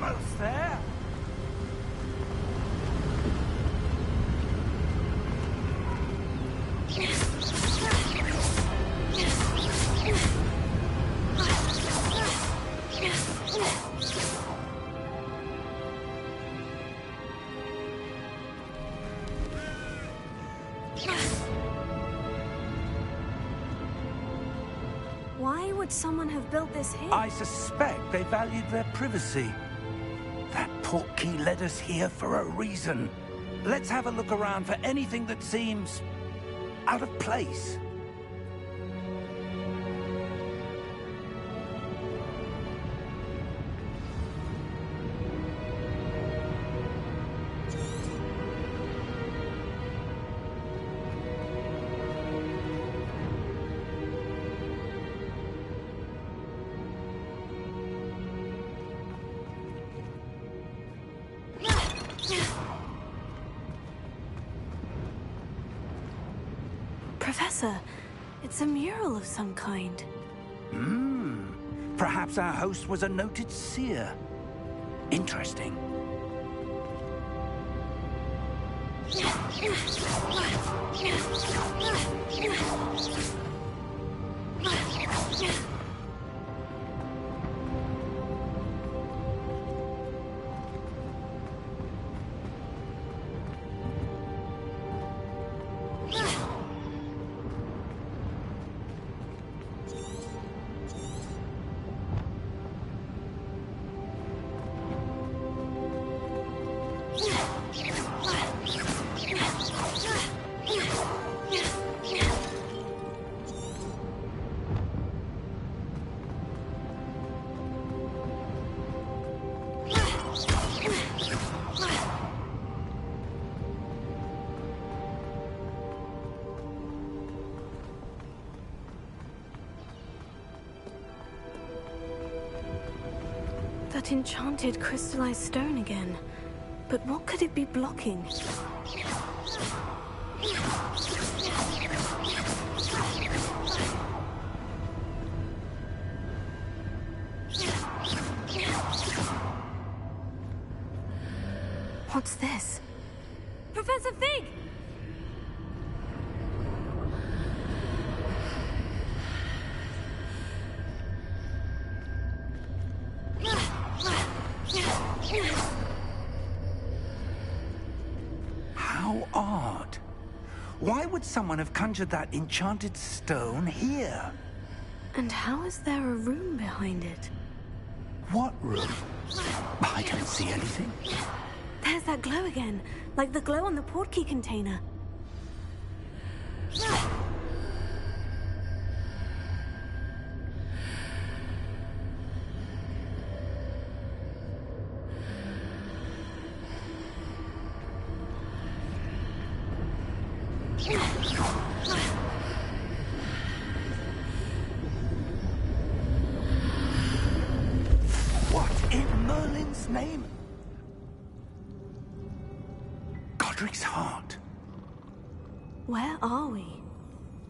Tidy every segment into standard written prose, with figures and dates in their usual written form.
Almost there. Why would someone have built this here? I suspect they valued their privacy. That portkey led us here for a reason. Let's have a look around for anything that seems out of place. Professor, it's a mural of some kind. Perhaps our host was a noted seer. Interesting. That enchanted crystallized stone again. But what could it be blocking? What's this? Professor Fig! How odd. Why would someone have conjured that enchanted stone here? And how is there a room behind it? What room? I don't see anything. There's that glow again, like the glow on the portkey container. What in Merlin's name? Godric's heart. Where are we?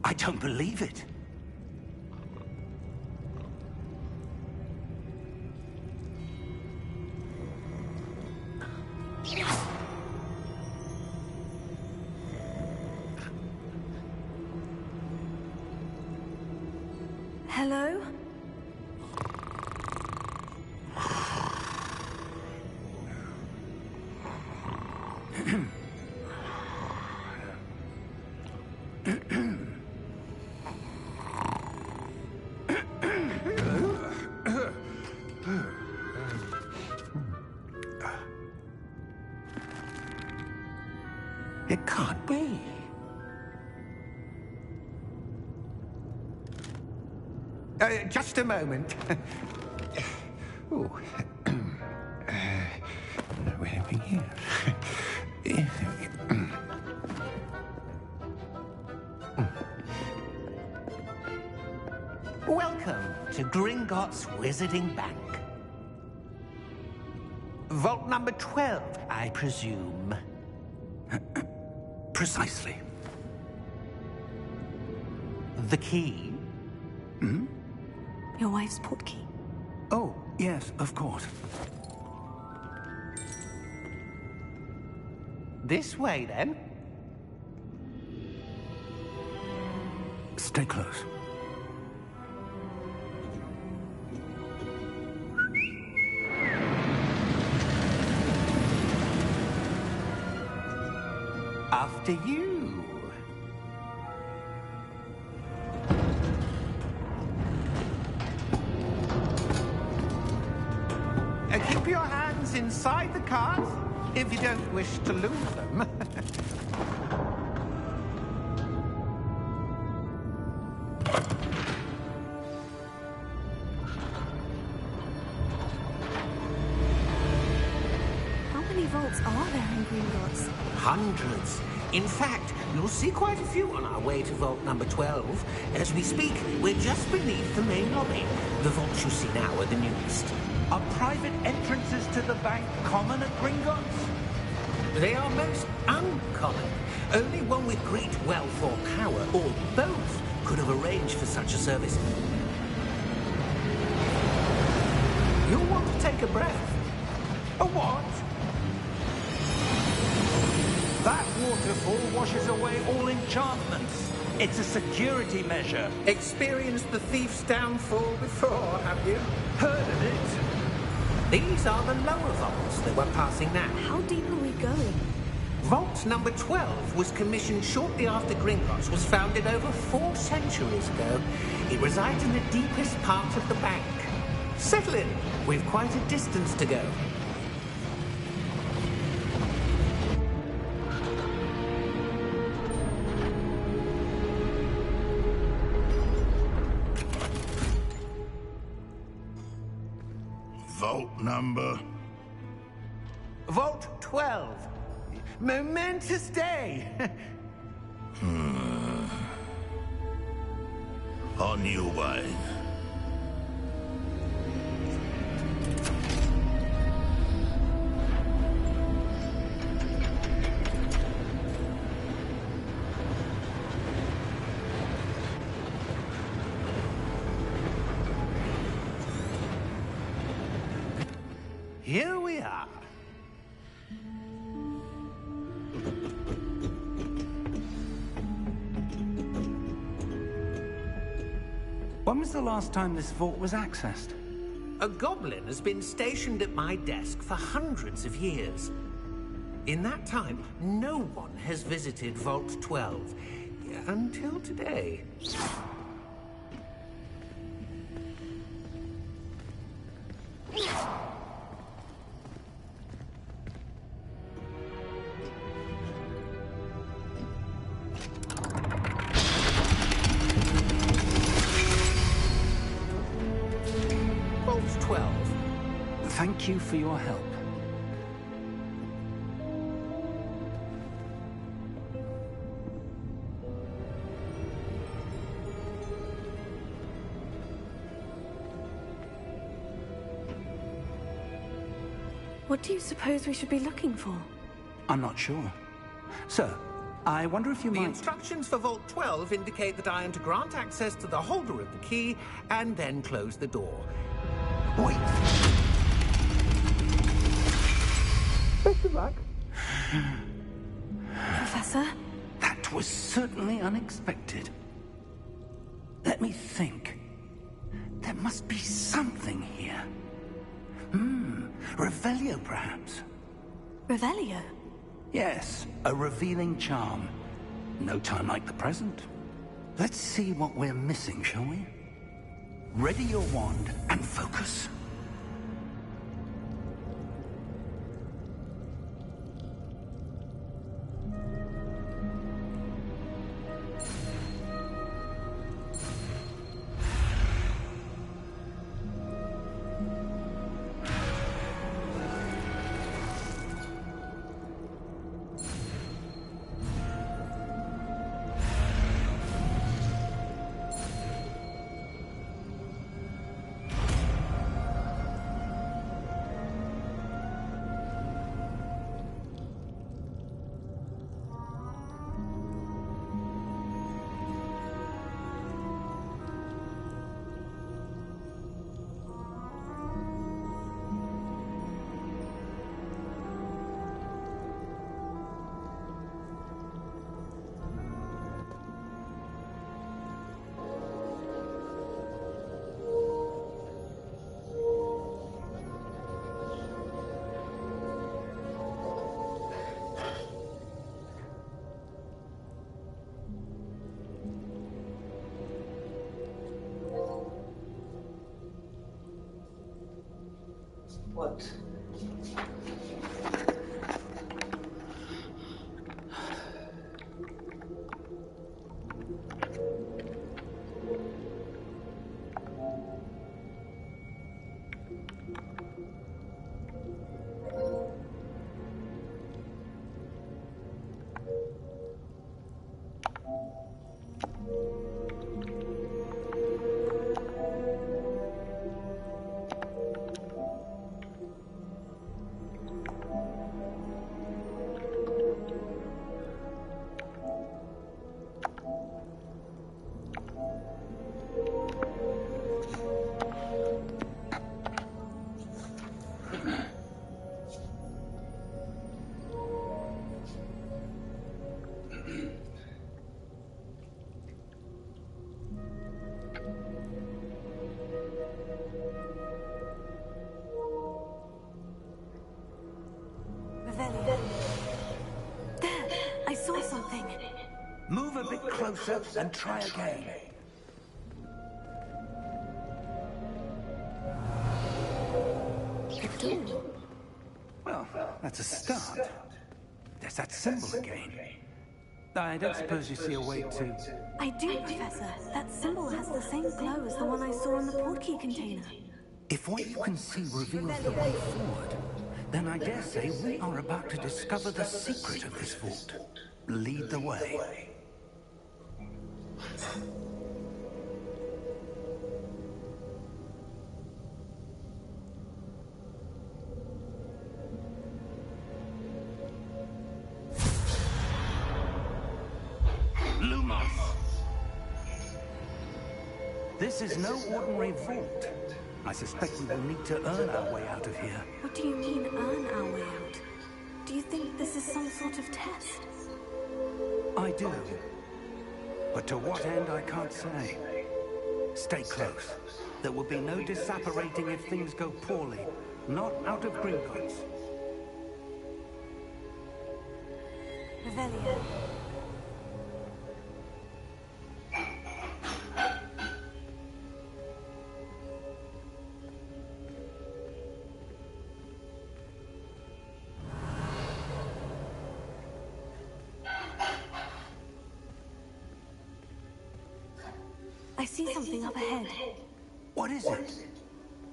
I don't believe it. Hello? It can't be. Just a moment. Oh. Where are we here? Welcome to Gringotts Wizarding Bank. Vault number 12, I presume. Precisely. The key? Your wife's portkey. Oh, yes, of course. This way, then. Stay close. After you. Keep your hands inside the cart if you don't wish to lose them. How many vaults are there in Gringotts? Hundreds. In fact, you'll see quite a few on our way to vault number 12. As we speak, we're just beneath the main lobby. The vaults you see now are the newest. Are private entrances to the bank common at Gringotts? They are most uncommon. Only one with great wealth or power, or both, could have arranged for such a service. You'll want to take a breath. A what? That waterfall washes away all enchantments. It's a security measure. Experienced the thief's downfall before, have you? Heard of it? These are the lower vaults that we're passing now. How deep are we going? Vault number 12 was commissioned shortly after Gringotts was founded over 4 centuries ago. It resides in the deepest part of the bank. Settle in. We've quite a distance to go. Vault number? Vault 12. Momentous day. On your way. Here we are. When was the last time this vault was accessed? A goblin has been stationed at my desk for hundreds of years. In that time, no one has visited Vault 12. Until today. Vault 12. Thank you for your help. What do you suppose we should be looking for? I'm not sure. Sir, I wonder if you The might... instructions for Vault 12 indicate that I am to grant access to the holder of the key and then close the door. Wait! Best of luck. Professor? That was certainly unexpected. Let me think. There must be something here. Revelio, perhaps? Revelio? Yes, a revealing charm. No time like the present. Let's see what we're missing, shall we? Ready your wand and focus. What? There! I saw something. Move a bit closer and try again. A door. Well, that's a start. There's that symbol again. I don't suppose you see a way to... I do, Professor. That symbol has the same glow as the one I saw in the portkey container. If what you can see reveals the way forward, then I dare say we are about to discover the secret of this vault. Lead the way. Lumos! This is no ordinary vault. I suspect we will need to earn our way out of here. What do you mean, earn our way out? Do you think this is some sort of test? I do. But to what end, I can't say. Stay close. There will be no disapparating if things go poorly. Not out of Gringotts. Revelio. I see something up ahead. What is it?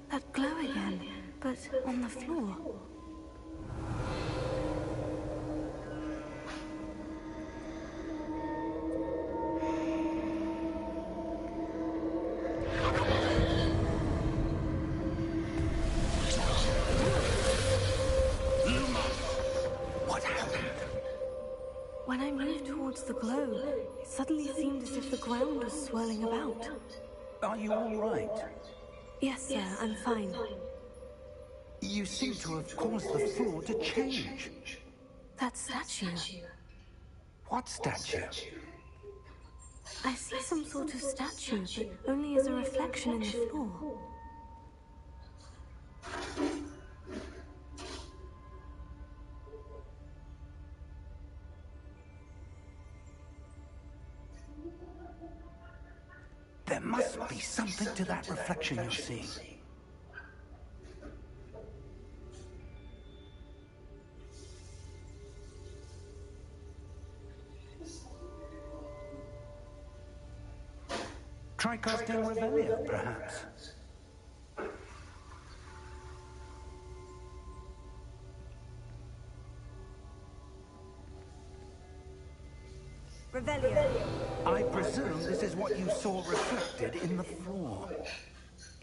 That glow again, but on the floor. What happened? When I moved towards the glow, it suddenly seemed as if the ground was swirling about. Are you all right? Yes, sir, I'm fine. You seem to have caused the floor to change. That statue. What statue? I see some sort of statue, but only as a reflection in the floor. There must be something to that reflection you're seeing. Try casting Revelio, perhaps. Revelio. I presume this is what you saw reflected in the floor.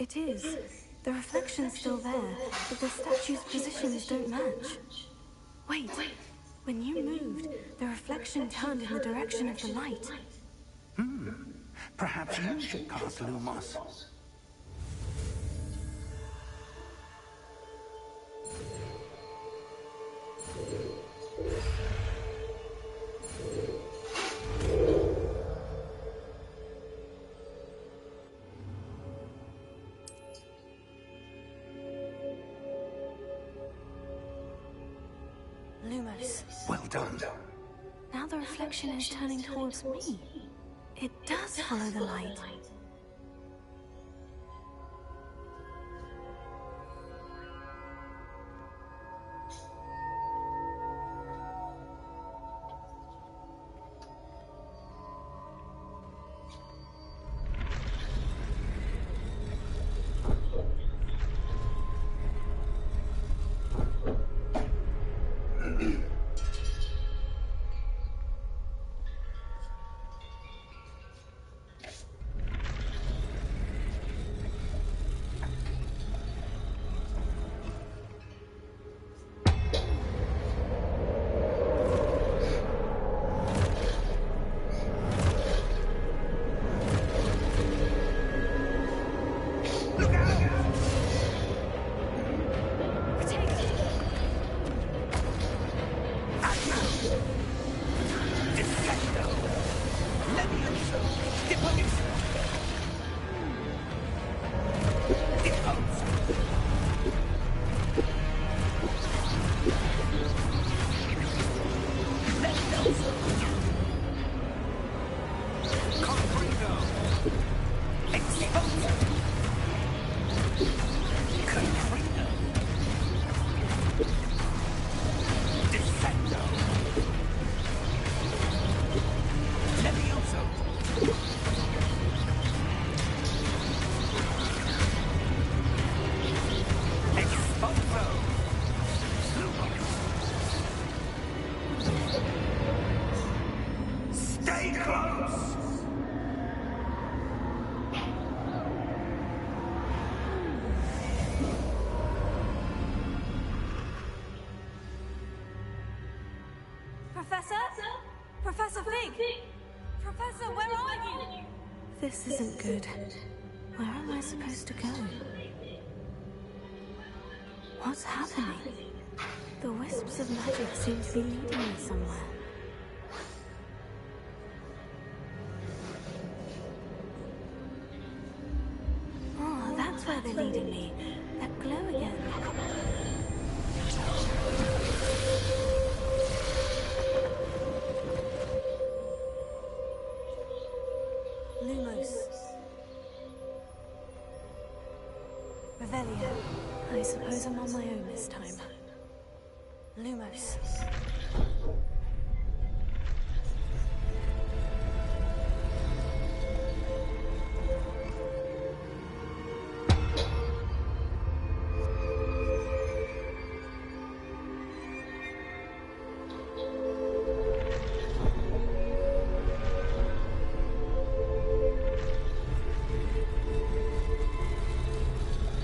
It is. The reflection's still there, but the statue's positions don't match. Wait. When you moved, the reflection turned in the direction of the light. Perhaps you should cast Lumos. Lumos. Well done. Now the reflection is turning towards me. It does follow the light. Professor? Professor Fig! Professor, where are you? This isn't good. Where am I supposed to go? What's happening? The wisps of magic seem to be leading me somewhere. Oh, that's where they're leading me. That glow again. Lumos. Revelio. I suppose I'm on my own this time. Lumos.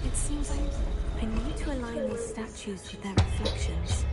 It seems I need to align these statues with their reflections.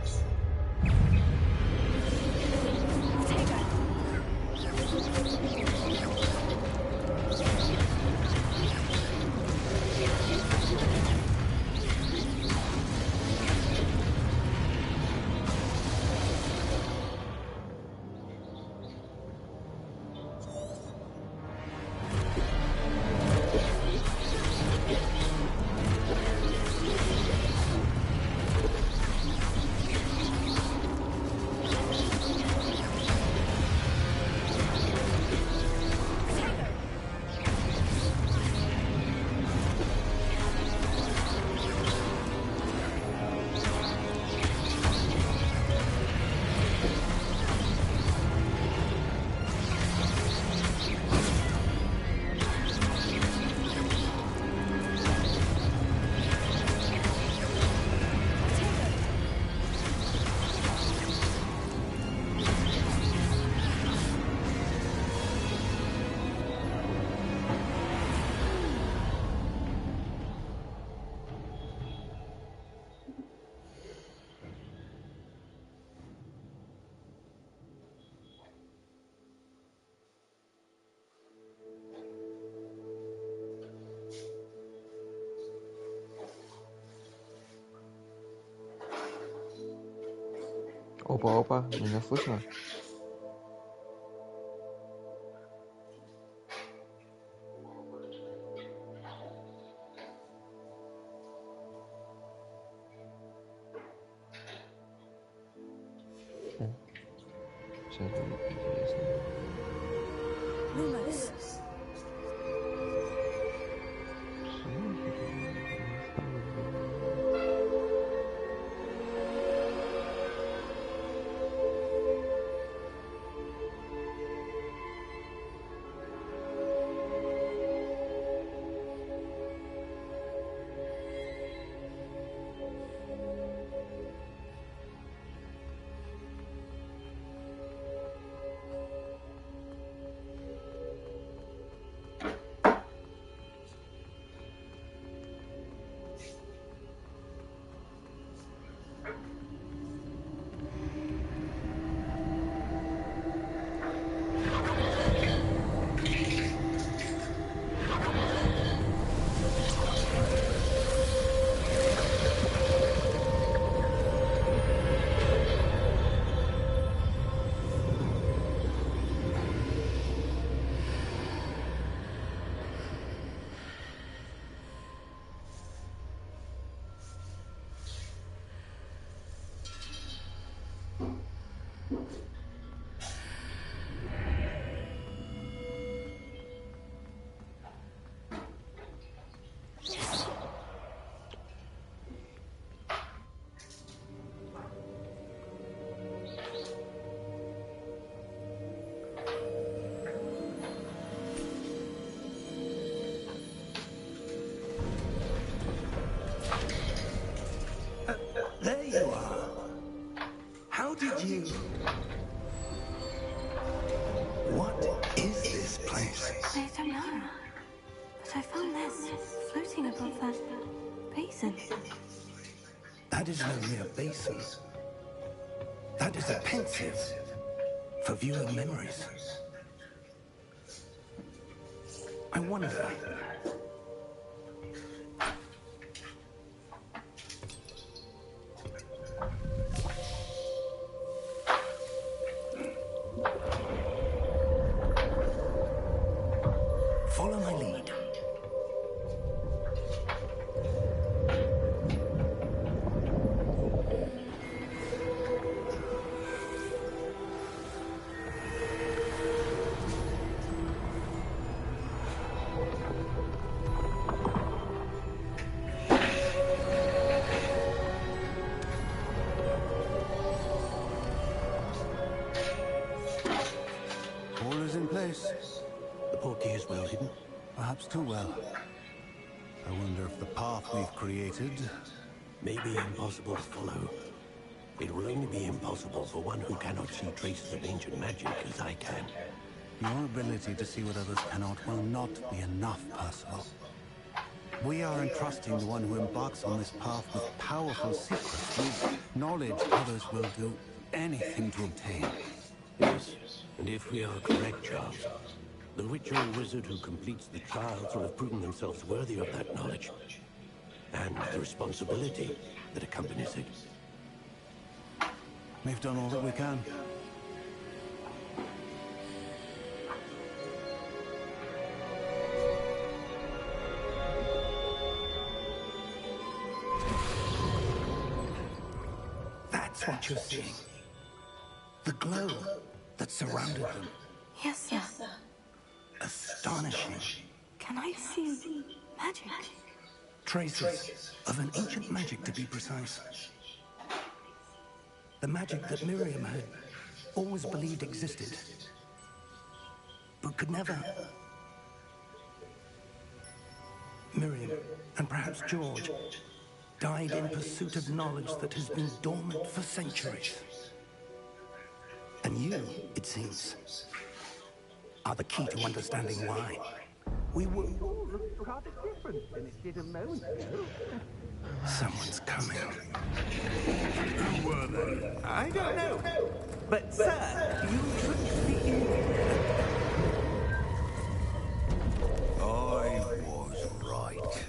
Опа, опа, меня слышно? Сейчас будет интересно. Lumos. basin. That is no mere basin. That is a pensive for viewing memories. I wonder... Follow my lead. All is in place. The portkey is well hidden. Perhaps too well. I wonder if the path we've created... May be impossible to follow. It will only be impossible for one who cannot see traces of ancient magic as I can. Your ability to see what others cannot will not be enough, Percival. We are entrusting the one who embarks on this path with powerful secrets, with knowledge others will do anything to obtain. Yes, and if we are correct, Charles, the ritual wizard who completes the trials will have proven themselves worthy of that knowledge, and the responsibility that accompanies it. We've done all that we can. That's what you're seeing. The glow that surrounded them. Yes, sir. Astonishing. Can I see magic? Traces of an ancient magic, to be precise. The magic that Miriam had always believed existed, but could never. Miriam, and perhaps George, died in pursuit of knowledge that has been dormant for centuries. And you, it seems, are the key to understanding why. We were all rather different than it did a moment ago. Someone's coming. Who were they? I don't know. But, sir, you shouldn't be in here. I was right.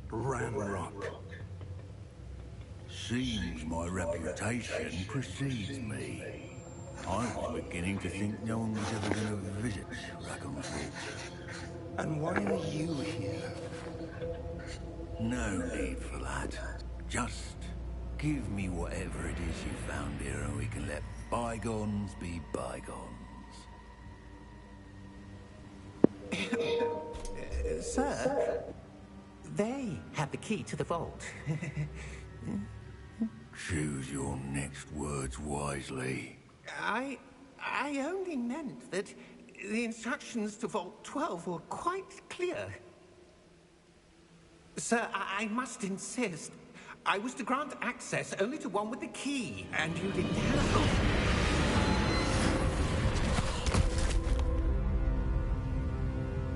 Ramrock. Seems my reputation precedes me. I was beginning to think no one was ever going to visit Raccoon Falls. And why are you here? No need for that. Just give me whatever it is you found here and we can let bygones be bygones. Sir, they have the key to the vault. Choose your next words wisely. I only meant that the instructions to Vault 12 were quite clear. Sir, I must insist. I was to grant access only to one with the key, and you didn't have.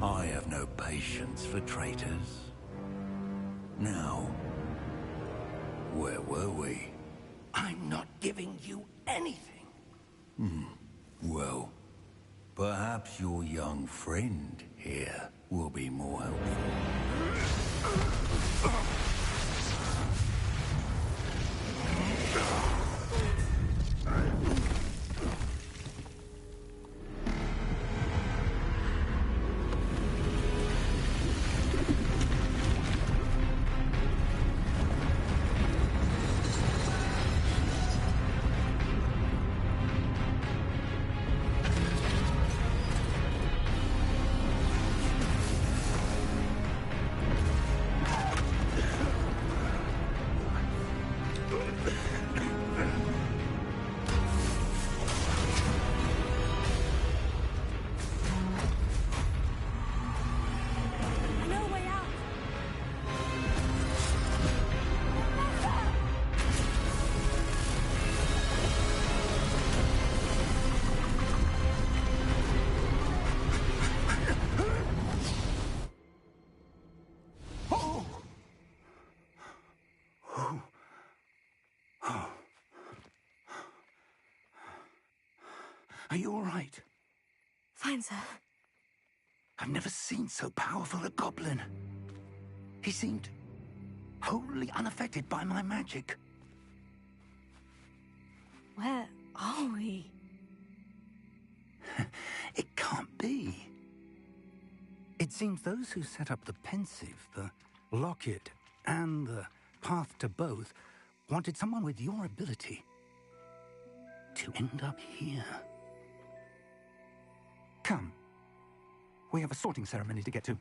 I have no patience for traitors. Now, where were we? I'm not giving you anything. Well, perhaps your young friend here will be more helpful. Are you all right? Fine, sir. I've never seen so powerful a goblin. He seemed wholly unaffected by my magic. Where are we? It can't be. It seems those who set up the pensive, the locket, and the path to both wanted someone with your ability to end up here. Come. We have a sorting ceremony to get to.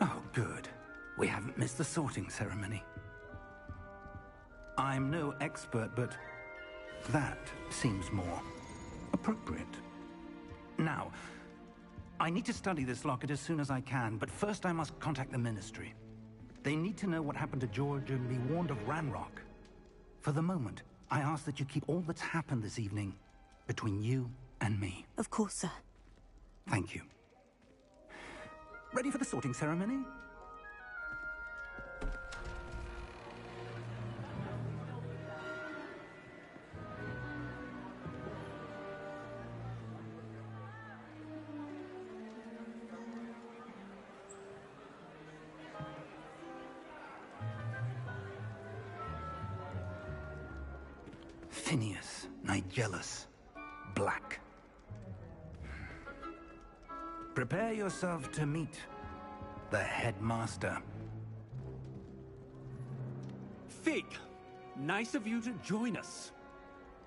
Oh, good. We haven't missed the sorting ceremony. I'm no expert, but that seems more appropriate. Now, I need to study this locket as soon as I can, but first I must contact the Ministry. They need to know what happened to George and be warned of Ranrock. For the moment, I ask that you keep all that's happened this evening between you and me. Of course, sir. Thank you. Ready for the sorting ceremony? Phineas, Nigellus, Black. Prepare yourself to meet the headmaster. Fig, nice of you to join us.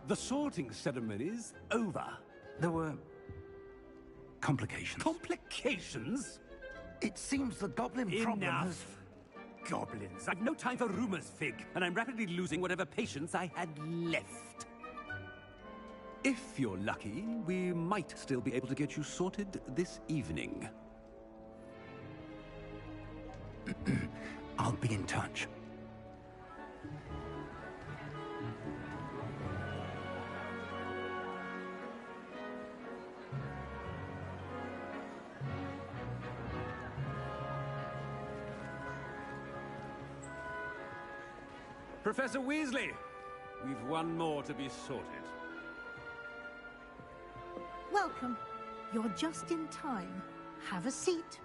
The sorting ceremony's over. There were complications. Complications? It seems the goblin problem has... Enough. Goblins. I've no time for rumors, Fig, and I'm rapidly losing whatever patience I had left. If you're lucky, we might still be able to get you sorted this evening. I'll be in touch. Professor Weasley, we've one more to be sorted. Welcome. You're just in time. Have a seat.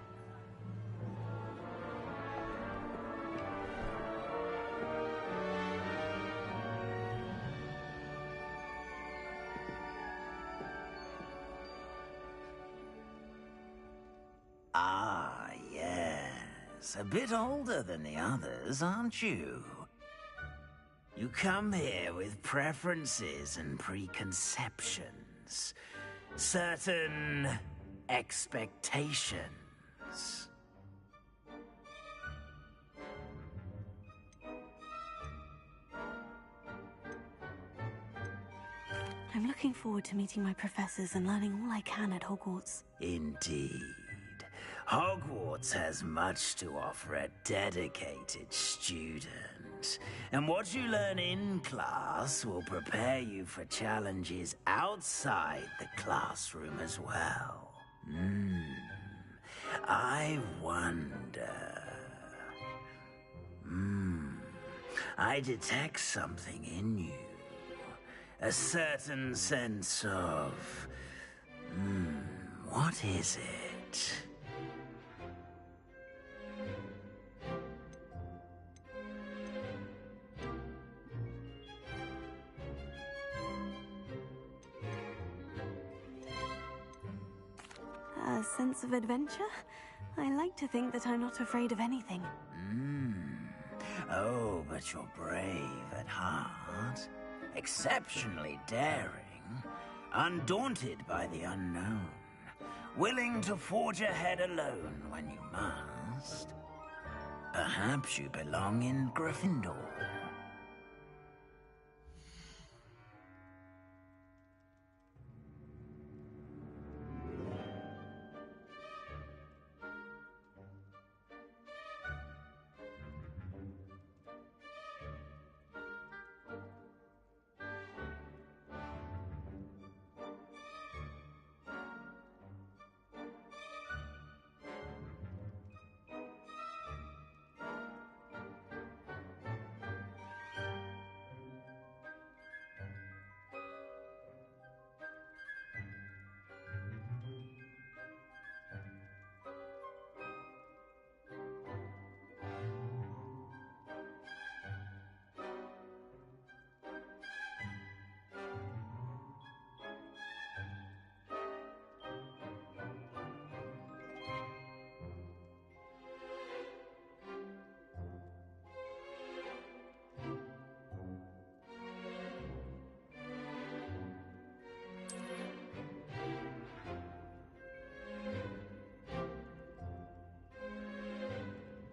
Ah, yes. A bit older than the others, aren't you? You come here with preferences and preconceptions. Certain expectations. I'm looking forward to meeting my professors and learning all I can at Hogwarts. Indeed. Hogwarts has much to offer a dedicated student. And what you learn in class will prepare you for challenges outside the classroom as well. I wonder... I detect something in you. A certain sense of What is it? A sense of adventure? I like to think that I'm not afraid of anything. Oh, but you're brave at heart. Exceptionally daring. Undaunted by the unknown. Willing to forge ahead alone when you must. Perhaps you belong in Gryffindor.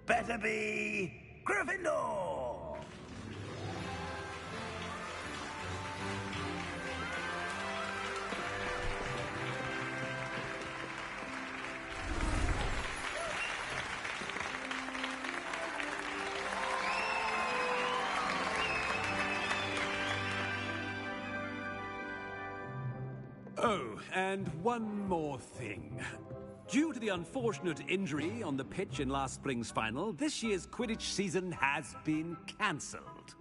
Better be Gryffindor! Oh, and one more thing. Due to the unfortunate injury on the pitch in last spring's final, this year's Quidditch season has been cancelled.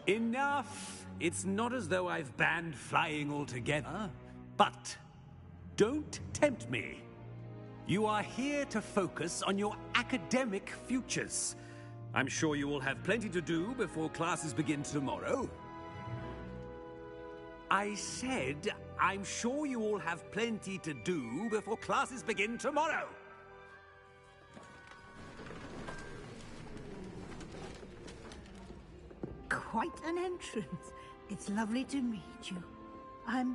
Enough! It's not as though I've banned flying altogether, but don't tempt me. You are here to focus on your academic futures. I'm sure you will have plenty to do before classes begin tomorrow. I said, I'm sure you all have plenty to do before classes begin tomorrow. Quite an entrance. It's lovely to meet you.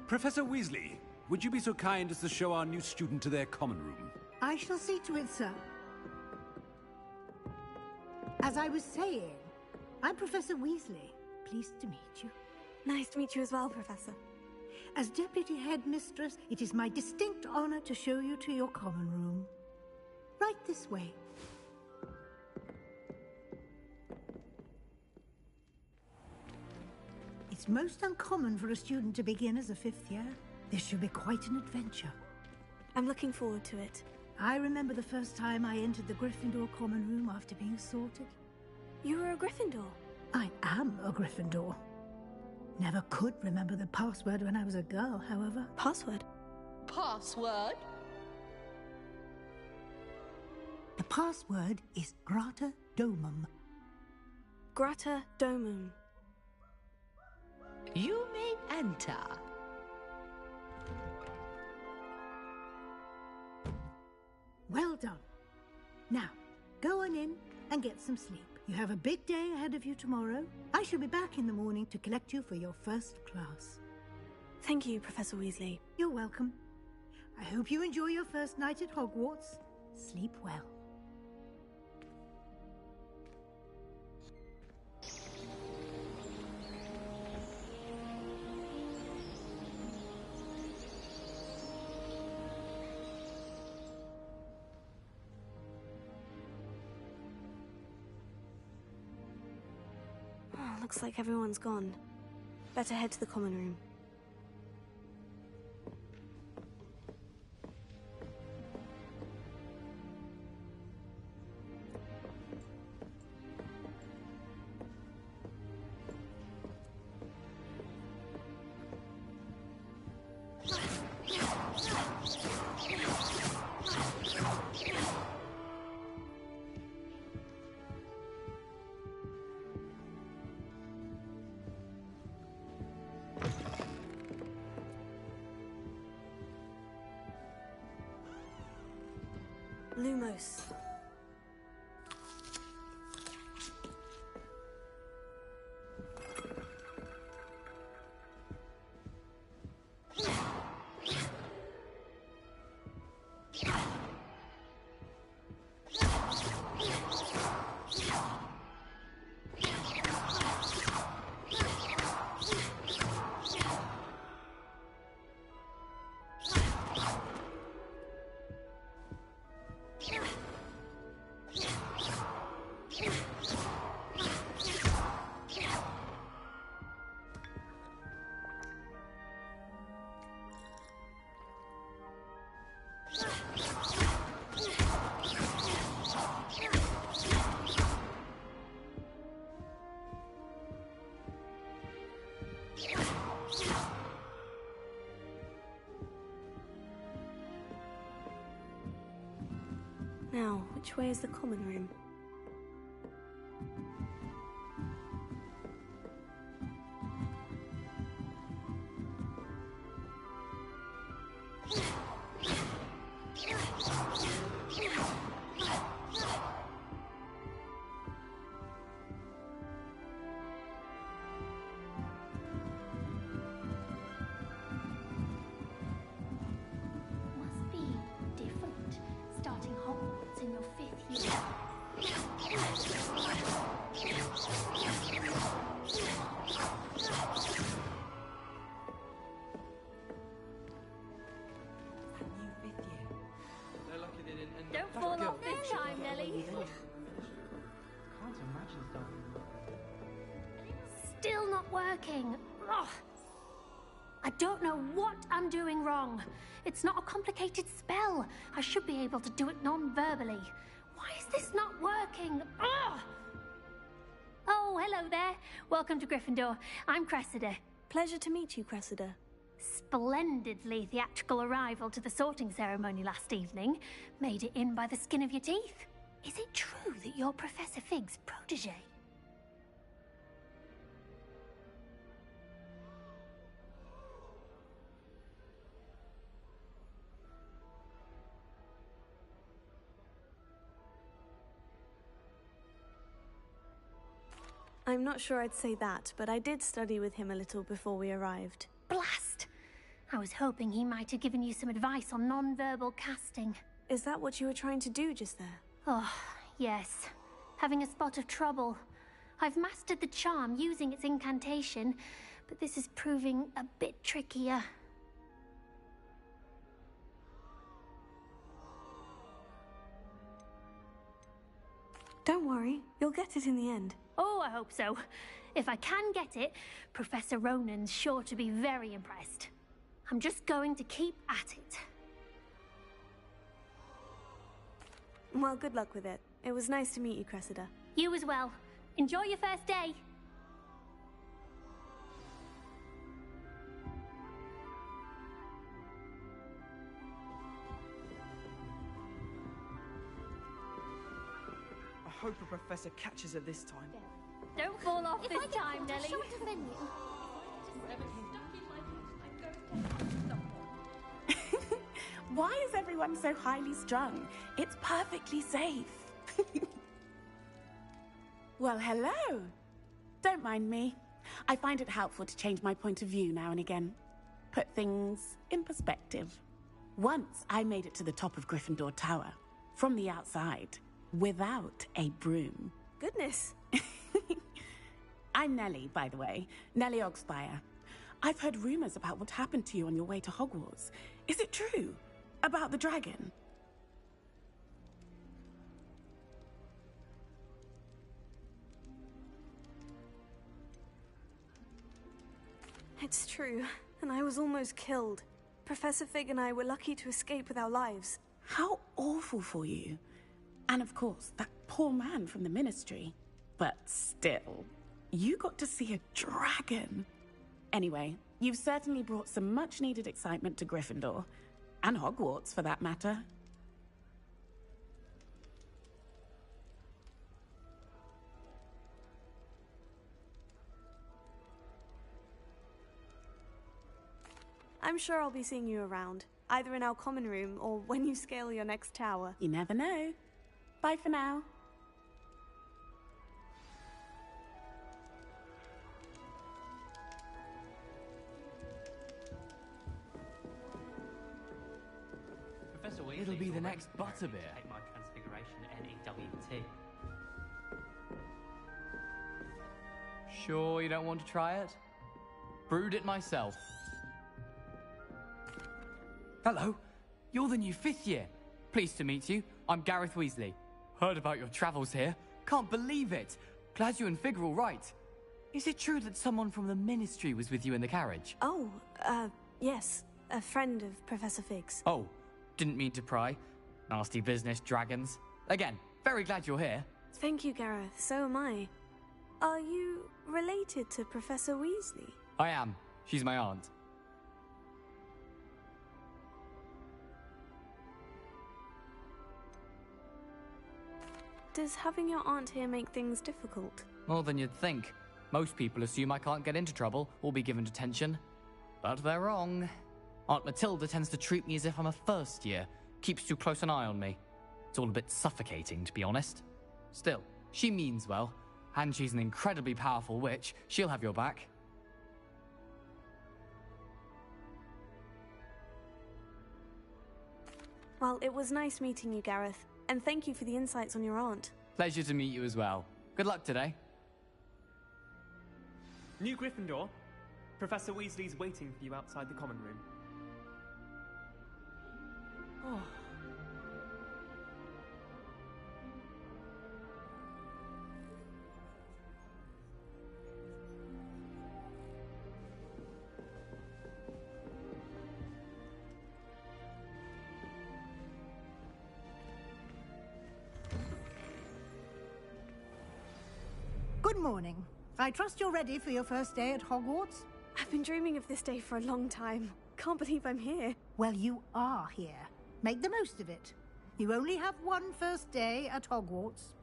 Professor Weasley, would you be so kind as to show our new student to their common room? I shall see to it, sir. As I was saying, I'm Professor Weasley. Pleased to meet you. Nice to meet you as well, Professor. As Deputy Headmistress, it is my distinct honor to show you to your common room. Right this way. It's most uncommon for a student to begin as a fifth year. This should be quite an adventure. I'm looking forward to it. I remember the first time I entered the Gryffindor common room after being sorted. You were a Gryffindor? I am a Gryffindor. Never could remember the password when I was a girl, however. Password? Password? The password is Grata Domum. Grata Domum. You may enter. Well done. Now, go on in and get some sleep. You have a big day ahead of you tomorrow. I shall be back in the morning to collect you for your first class. Thank you, Professor Weasley. You're welcome. I hope you enjoy your first night at Hogwarts. Sleep well. Looks like everyone's gone. Better head to the common room. Lumos. Now, which way is the common room? Must be different, starting Hogwarts in your 5th year. Don't fall off this time, Nelly. Still not working. Ugh. I don't know what I'm doing wrong. It's not a complicated spell. I should be able to do it non-verbally. Why is this not working? Ugh. Oh, hello there. Welcome to Gryffindor. I'm Cressida. Pleasure to meet you, Cressida. Splendidly theatrical arrival to the sorting ceremony last evening. Made it in by the skin of your teeth. Is it true that you're Professor Fig's protege? I'm not sure I'd say that, but I did study with him a little before we arrived. Blast! I was hoping he might have given you some advice on non-verbal casting. Is that what you were trying to do just there? Oh, yes. Having a spot of trouble. I've mastered the charm using its incantation, but this is proving a bit trickier. Don't worry, you'll get it in the end. Oh, I hope so. If I can get it, Professor Ronan's sure to be very impressed. I'm just going to keep at it. Well, good luck with it. It was nice to meet you, Cressida. You as well. Enjoy your first day. I hope a professor catches her this time. Don't fall off this time, Nelly. Why is everyone so highly strung? It's perfectly safe. Well, hello. Don't mind me. I find it helpful to change my point of view now and again. Put things in perspective. Once I made it to the top of Gryffindor Tower, from the outside, without a broom. Goodness. I'm Nellie, by the way. Nellie Ogspire. I've heard rumors about what happened to you on your way to Hogwarts. Is it true? About the dragon? It's true, and I was almost killed. Professor Fig and I were lucky to escape with our lives. How awful for you. And of course, that poor man from the Ministry. But still, you got to see a dragon. Anyway, you've certainly brought some much-needed excitement to Gryffindor. And Hogwarts, for that matter. I'm sure I'll be seeing you around. either in our common room or when you scale your next tower. You never know. Bye for now. It'll be the next butterbeer. Take my transfiguration NEWT. Sure you don't want to try it? Brewed it myself. Hello, you're the new 5th year. Pleased to meet you. I'm Gareth Weasley. Heard about your travels here. Can't believe it. Glad you and Fig are all right. Is it true that someone from the Ministry was with you in the carriage? Oh, yes. A friend of Professor Fig's. Oh, didn't mean to pry. Nasty business, dragons. Again, very glad you're here. Thank you, Gareth. So am I. Are you related to Professor Weasley? I am. She's my aunt. Does having your aunt here make things difficult? More than you'd think. Most people assume I can't get into trouble or be given detention. But they're wrong. Aunt Matilda tends to treat me as if I'm a first year. Keeps too close an eye on me. It's all a bit suffocating, to be honest. Still, she means well. And she's an incredibly powerful witch. She'll have your back. Well, it was nice meeting you, Gareth. And thank you for the insights on your aunt. Pleasure to meet you as well. Good luck today. New Gryffindor. Professor Weasley's waiting for you outside the common room. Oh. Good morning. I trust you're ready for your first day at Hogwarts? I've been dreaming of this day for a long time. Can't believe I'm here. Well, you are here. Make the most of it. You only have one first day at Hogwarts.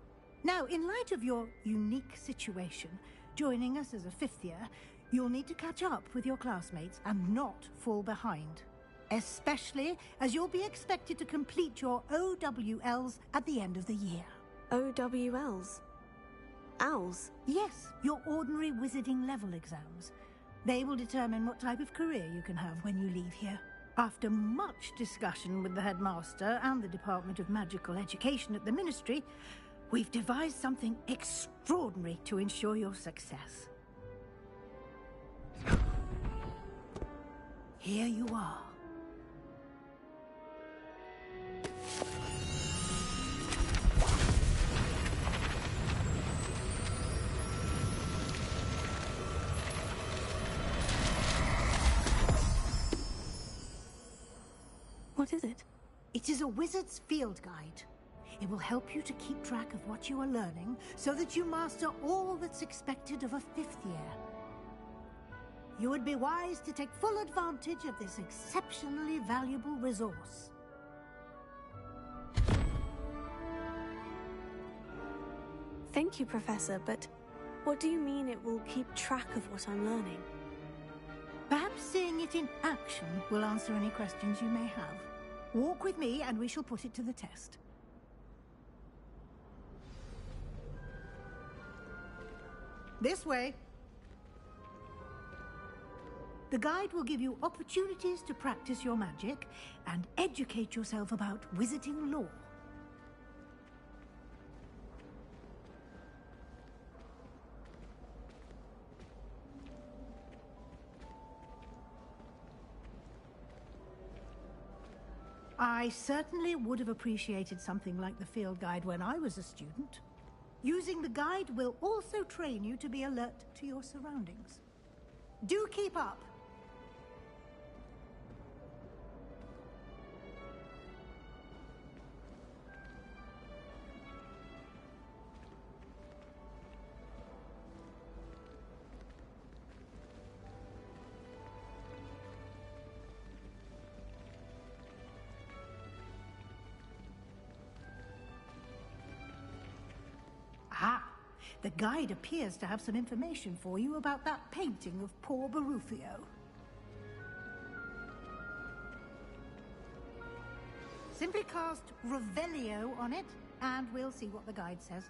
Now, in light of your unique situation, joining us as a 5th year, you'll need to catch up with your classmates and not fall behind. Especially as you'll be expected to complete your OWLs at the end of the year. OWLs? Owls? Yes, your ordinary wizarding level exams. They will determine what type of career you can have when you leave here. After much discussion with the headmaster and the Department of Magical Education at the Ministry, we've devised something extraordinary to ensure your success. Here you are. What is it? It is a wizard's field guide. It will help you to keep track of what you are learning so that you master all that's expected of a 5th year. You would be wise to take full advantage of this exceptionally valuable resource. Thank you, Professor, but what do you mean it will keep track of what I'm learning? Perhaps seeing it in action will answer any questions you may have. Walk with me and we shall put it to the test. This way. The guide will give you opportunities to practice your magic and educate yourself about wizarding lore. I certainly would have appreciated something like the field guide when I was a student. Using the guide will also train you to be alert to your surroundings. Do keep up. The guide appears to have some information for you about that painting of poor Barufio. Simply cast Revelio on it, and we'll see what the guide says.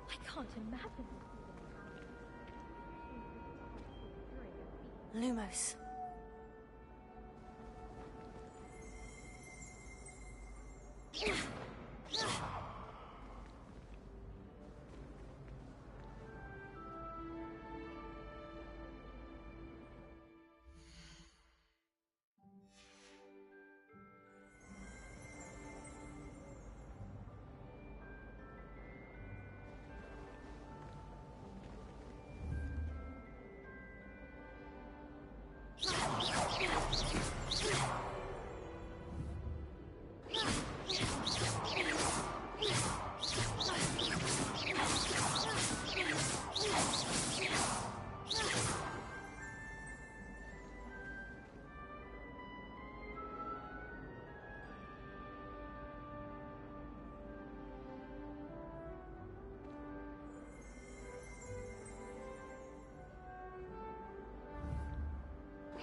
I can't imagine. Lumos.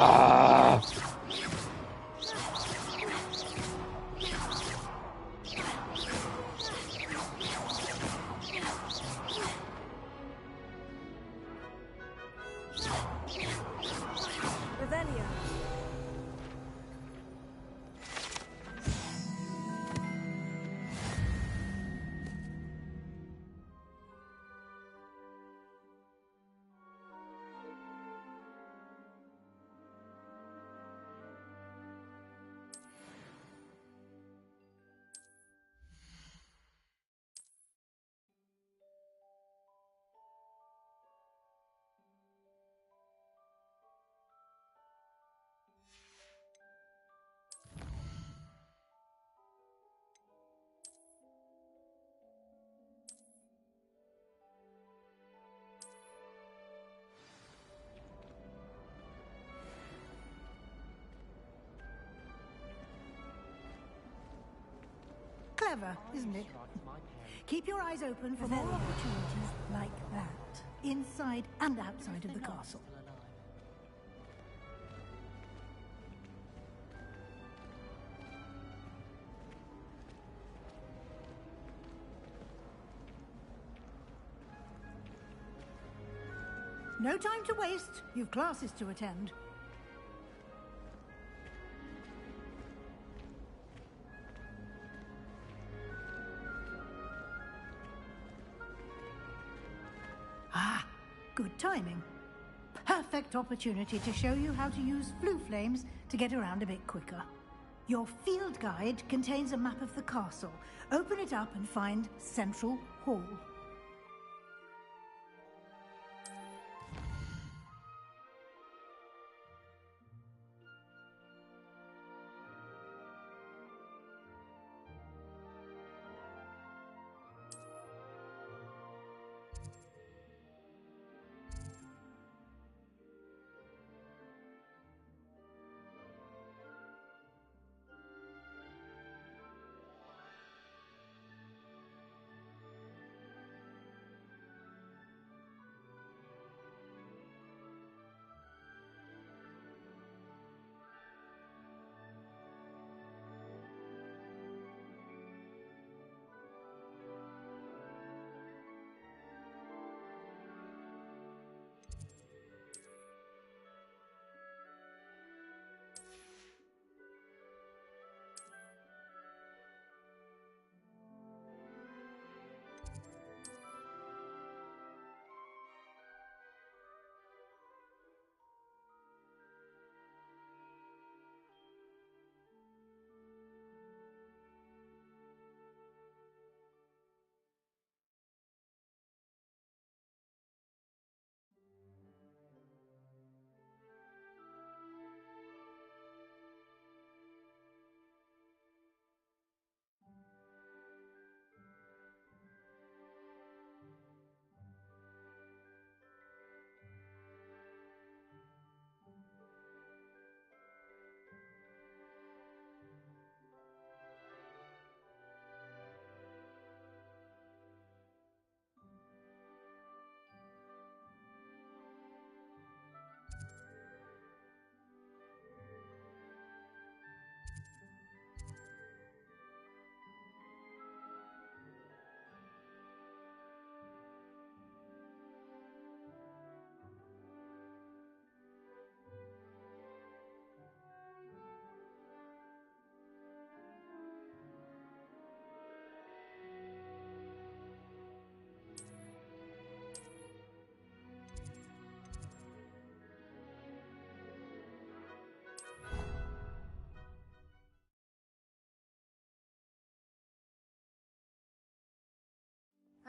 Ah! Revelio. Clever, isn't it? Keep your eyes open for more opportunities like that, inside and outside of the castle. No time to waste. You've classes to attend. Ah, good timing. Perfect opportunity to show you how to use flue flames to get around a bit quicker. Your field guide contains a map of the castle. Open it up and find Central Hall.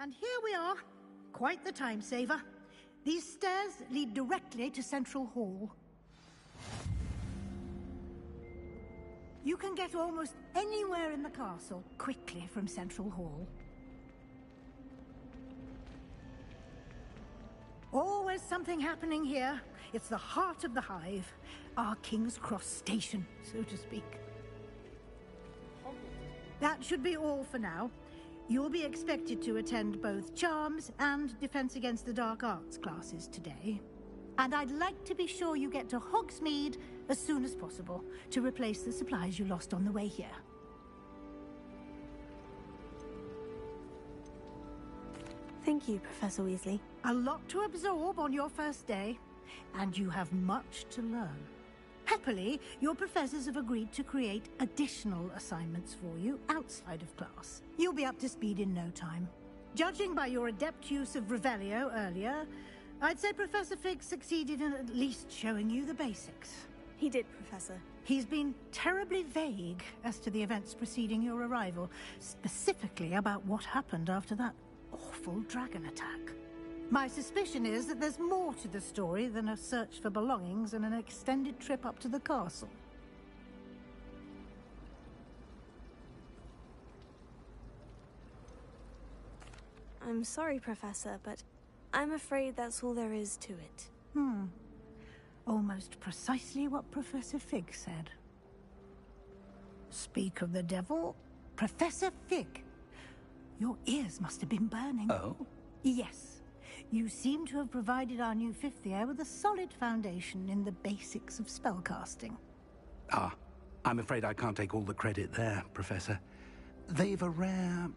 And here we are. Quite the time saver. These stairs lead directly to Central Hall. You can get almost anywhere in the castle quickly from Central Hall. Always something happening here. It's the heart of the hive. Our King's Cross station, so to speak. That should be all for now. You'll be expected to attend both Charms and Defense Against the Dark Arts classes today. And I'd like to be sure you get to Hogsmeade as soon as possible to replace the supplies you lost on the way here. Thank you, Professor Weasley. A lot to absorb on your first day, and you have much to learn. Happily, your professors have agreed to create additional assignments for you outside of class. You'll be up to speed in no time. Judging by your adept use of Revelio earlier, I'd say Professor Fig succeeded in at least showing you the basics. He did, Professor. He's been terribly vague as to the events preceding your arrival, specifically about what happened after that awful dragon attack. My suspicion is that there's more to the story than a search for belongings and an extended trip up to the castle. I'm sorry, Professor, but I'm afraid that's all there is to it. Almost precisely what Professor Fig said. Speak of the devil, Professor Fig. Your ears must have been burning. Oh? Yes. You seem to have provided our new fifth year with a solid foundation in the basics of spellcasting. Ah, I'm afraid I can't take all the credit there, Professor. They've a rare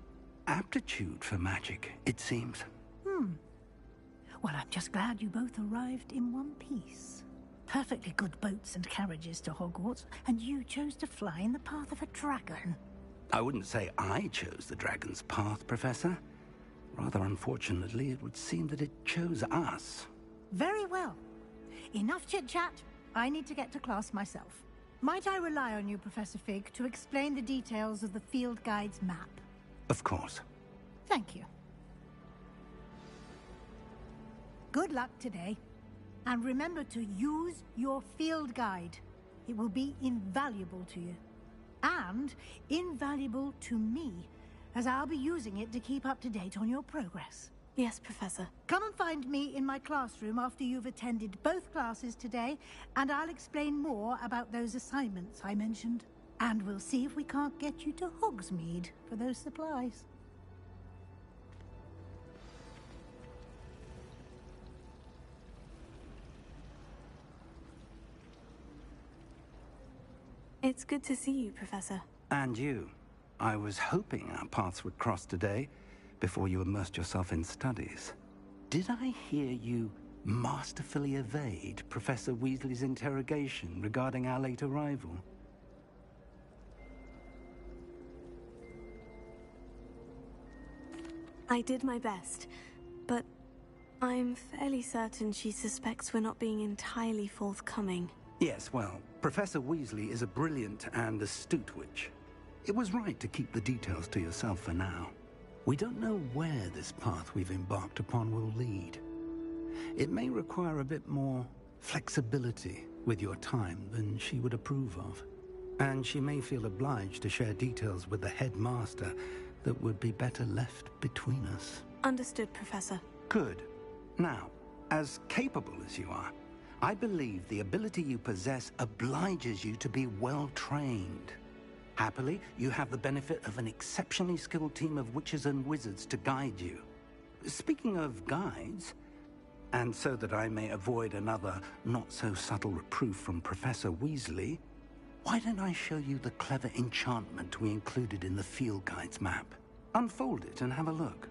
aptitude for magic, it seems. Well, I'm just glad you both arrived in one piece. Perfectly good boats and carriages to Hogwarts, and you chose to fly in the path of a dragon. I wouldn't say I chose the dragon's path, Professor. Rather unfortunately, it would seem that it chose us. Very well. Enough chit-chat. I need to get to class myself. Might I rely on you, Professor Fig, to explain the details of the field guide's map? Of course. Thank you. Good luck today. And remember to use your field guide. It will be invaluable to you. And invaluable to me, as I'll be using it to keep up to date on your progress. Yes, Professor. Come and find me in my classroom after you've attended both classes today, and I'll explain more about those assignments I mentioned. And we'll see if we can't get you to Hogsmeade for those supplies. It's good to see you, Professor. And you. I was hoping our paths would cross today, before you immersed yourself in studies. Did I hear you masterfully evade Professor Weasley's interrogation regarding our late arrival? I did my best, but I'm fairly certain she suspects we're not being entirely forthcoming. Yes, well, Professor Weasley is a brilliant and astute witch. It was right to keep the details to yourself for now. We don't know where this path we've embarked upon will lead. It may require a bit more flexibility with your time than she would approve of. And she may feel obliged to share details with the headmaster that would be better left between us. Understood, Professor. Good. Now, as capable as you are, I believe the ability you possess obliges you to be well trained. Happily, you have the benefit of an exceptionally skilled team of witches and wizards to guide you. Speaking of guides, and so that I may avoid another not-so-subtle reproof from Professor Weasley, why don't I show you the clever enchantment we included in the field guide's map? Unfold it and have a look.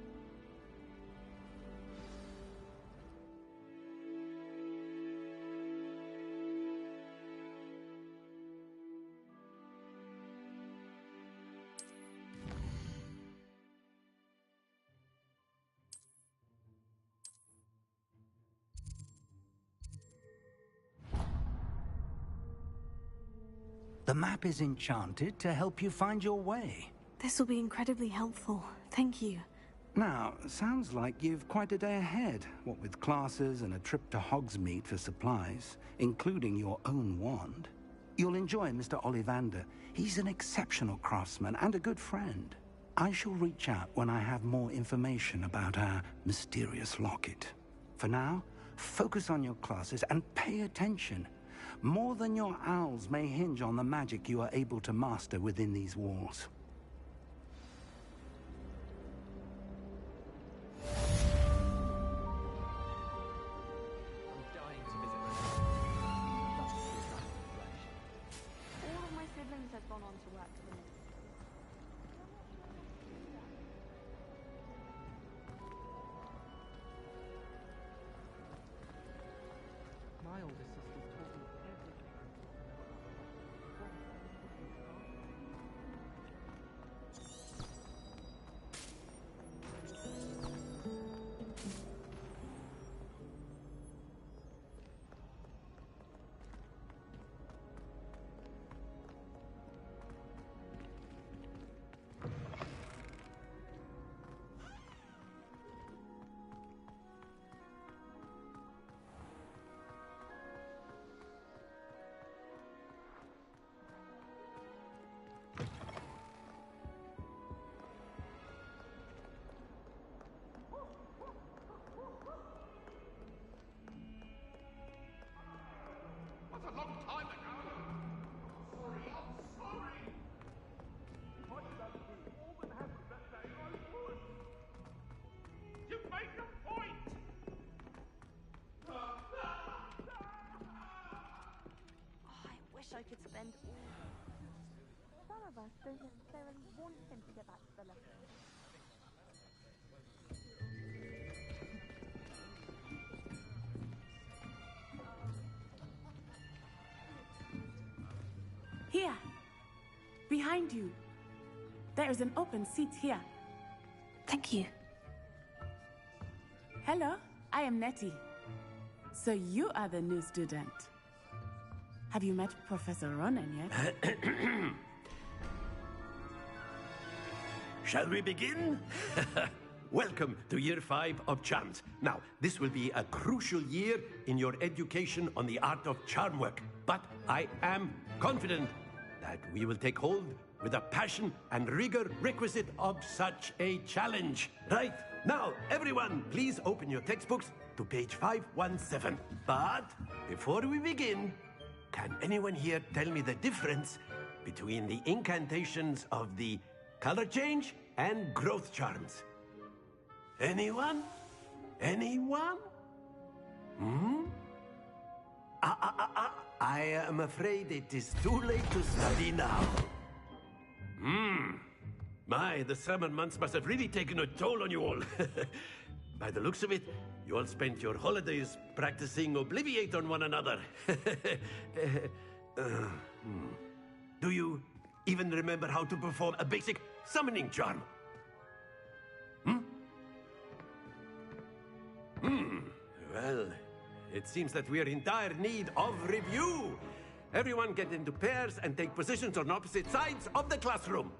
The map is enchanted to help you find your way. This will be incredibly helpful. Thank you. Now, sounds like you've quite a day ahead, what with classes and a trip to Hogsmeade for supplies, including your own wand. You'll enjoy Mr. Ollivander. He's an exceptional craftsman and a good friend. I shall reach out when I have more information about our mysterious locket. For now, focus on your classes and pay attention. More than your owls may hinge on the magic you are able to master within these walls. All of my siblings have gone on to work for the My older sister's taught me everything. That's a long time ago. I'm sorry. I'd love to be more than happy that day I would. You make a point. I wish I could spend all. Some of us don't necessarily want him to get back to the lesson. Here, behind you. There is an open seat here. Thank you. Hello, I am Nettie. So you are the new student. Have you met Professor Ronan yet? Shall we begin? Welcome to Year 5 of Charms. Now, this will be a crucial year in your education on the art of charm work. But I am confident that we will take hold with the passion and rigor requisite of such a challenge. Right, now, everyone, please open your textbooks to page 517. But before we begin, can anyone here tell me the difference between the incantations of the color change and growth charms? Anyone? Anyone? I am afraid it is too late to study now. My, the summer months must have really taken a toll on you all. By the looks of it, you all spent your holidays practicing Obliviate on one another. Do you even remember how to perform a basic summoning charm? Well, it seems that we are in dire need of review. Everyone get into pairs and take positions on opposite sides of the classroom.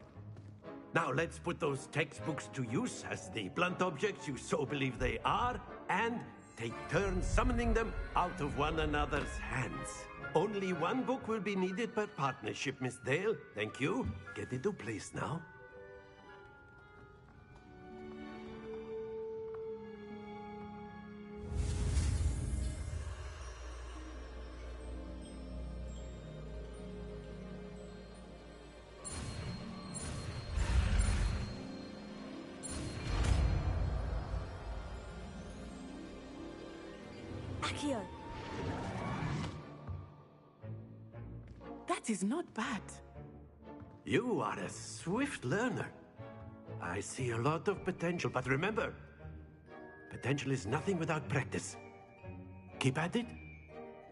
Now let's put those textbooks to use as the blunt objects you so believe they are, and take turns summoning them out of one another's hands. Only one book will be needed per partnership, Miss Dale. Thank you. Get into place now. Accio. That is not bad. You are a swift learner. I see a lot of potential, but remember, potential is nothing without practice. Keep at it.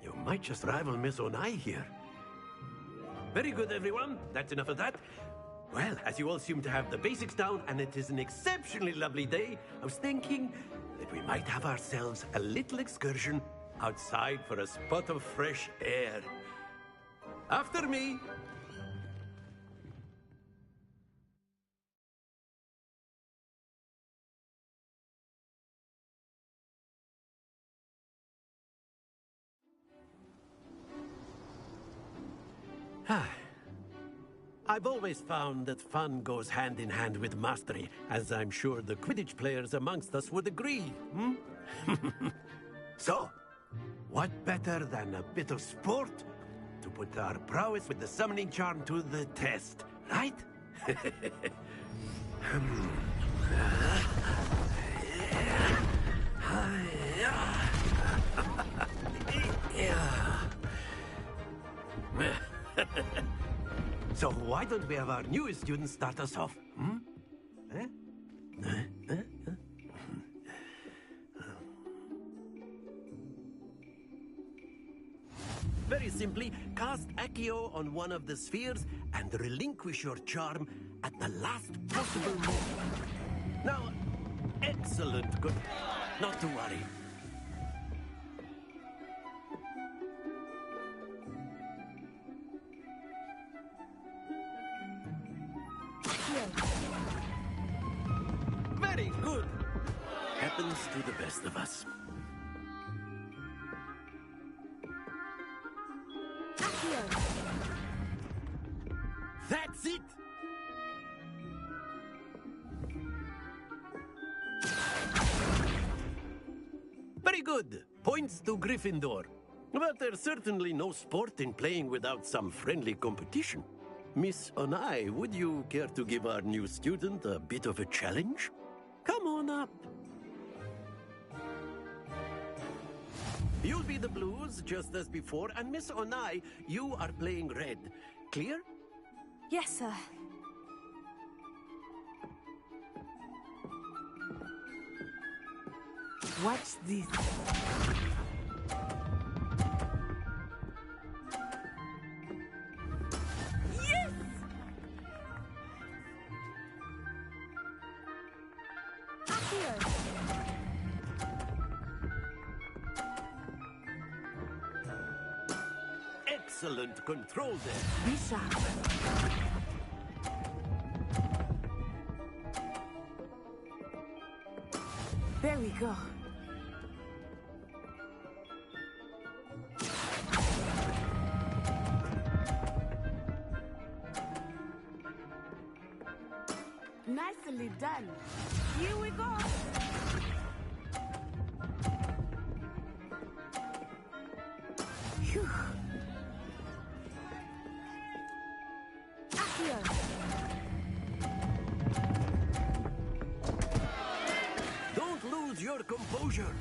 You might just rival Miss Onai here. Very good, everyone. That's enough of that. Well, as you all seem to have the basics down, and it is an exceptionally lovely day, I was thinking that we might have ourselves a little excursion outside for a spot of fresh air. After me. I've always found that fun goes hand in hand with mastery, as I'm sure the Quidditch players amongst us would agree, hmm? So, what better than a bit of sport to put our prowess with the summoning charm to the test, right? So why don't we have our newest student start us off? Hmm? Eh? Very simply, cast Accio on one of the spheres and relinquish your charm at the last possible moment. Now, excellent, good. Not to worry. Very good. Happens to the best of us. That's it! Very good. Points to Gryffindor. But there's certainly no sport in playing without some friendly competition. Miss Onai, would you care to give our new student a bit of a challenge? Come on up. You'll be the blues, just as before, and Miss Onai, you are playing red. Clear? Yes, sir. Watch this. Yes! Accio! Excellent control there. Be sharp. There we go. Nicely done. Here we go. Phew. Accio! Don't lose your composure.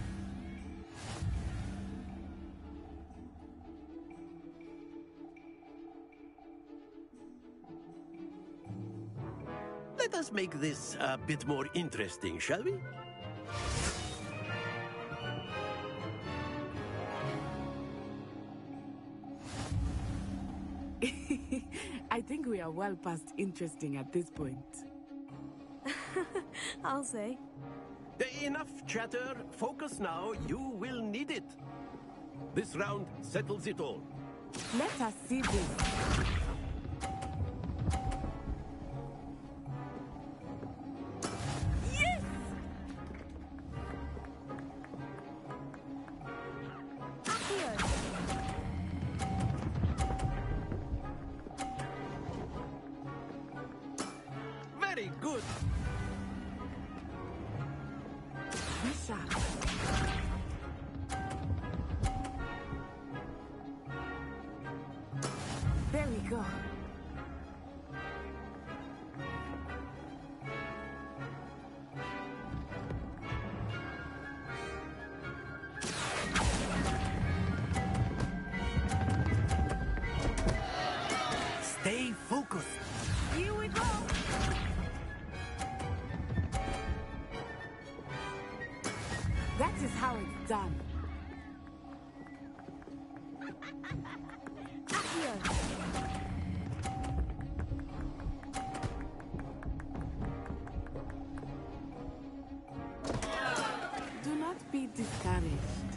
Let us make this a bit more interesting, shall we? I think we are well past interesting at this point. I'll say. Enough chatter. Focus now. You will need it. This round settles it all. Let us see this. Yes! Accio! Very good. Be sharp. There we go. Stay focused. Here we go! That is how it's done. Accio! Do not be discouraged.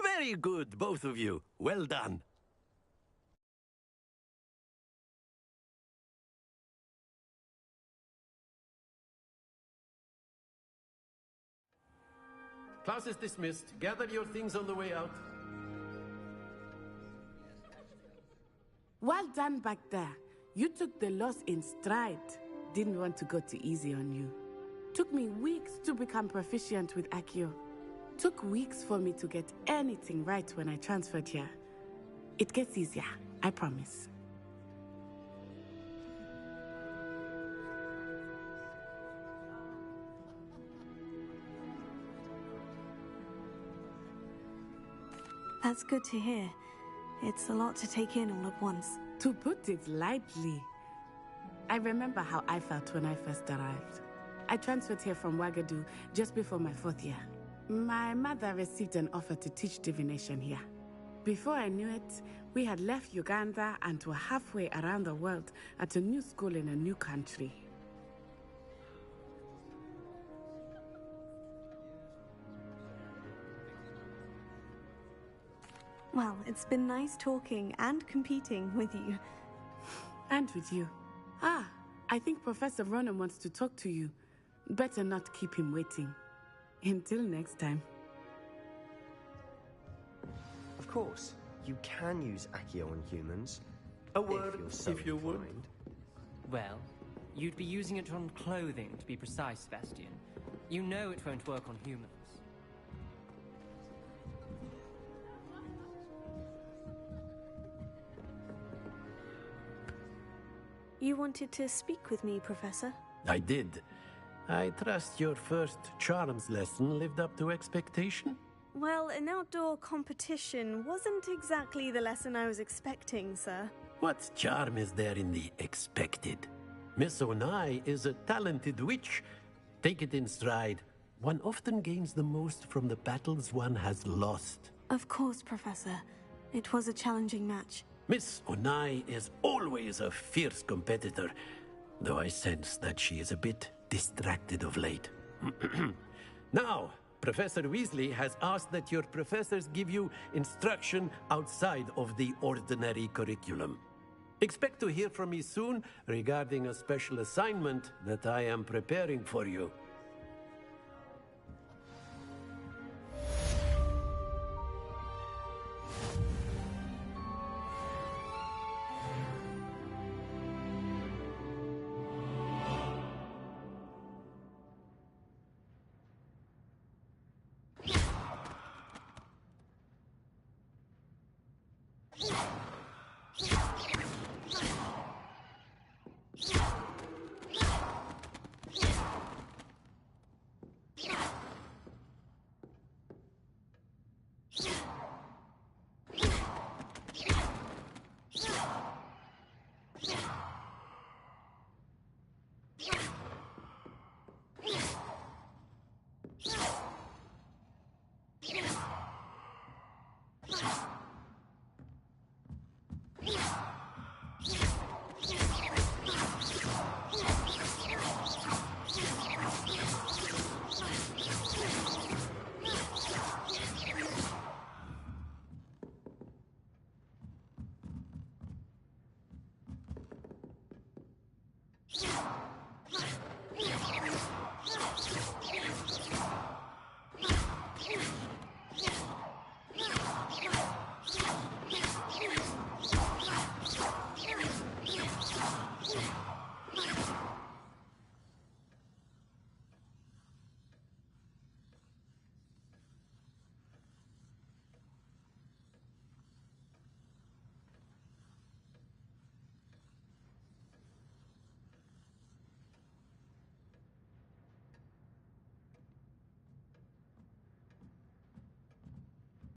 Very good, both of you. Well done. class is dismissed. Gather your things on the way out. Well done back there. You took the loss in stride. Didn't want to go too easy on you. Took me weeks to become proficient with Accio. Took weeks for me to get anything right when I transferred here. It gets easier, I promise. That's good to hear. It's a lot to take in all at once. To put it lightly, I remember how I felt when I first arrived. I transferred here from Wagadu just before my 4th year. My mother received an offer to teach divination here. Before I knew it, we had left Uganda and were halfway around the world at a new school in a new country. Well, it's been nice talking and competing with you. And with you. Ah, I think Professor Ronan wants to talk to you. Better not keep him waiting. Until next time. Of course, you can use Accio on humans. A word, if you're so if you would. inclined. Well, you'd be using it on clothing, to be precise, Sebastian. You know it won't work on humans. You wanted to speak with me, Professor? I did. I trust your first charms lesson lived up to expectation? Well, an outdoor competition wasn't exactly the lesson I was expecting, sir. What charm is there in the expected? Miss Onai is a talented witch. Take it in stride. One often gains the most from the battles one has lost. Of course, Professor. It was a challenging match. Miss Onai is always a fierce competitor, though I sense that she is a bit distracted of late. Now, Professor Weasley has asked that your professors give you instruction outside of the ordinary curriculum. Expect to hear from me soon regarding a special assignment that I am preparing for you.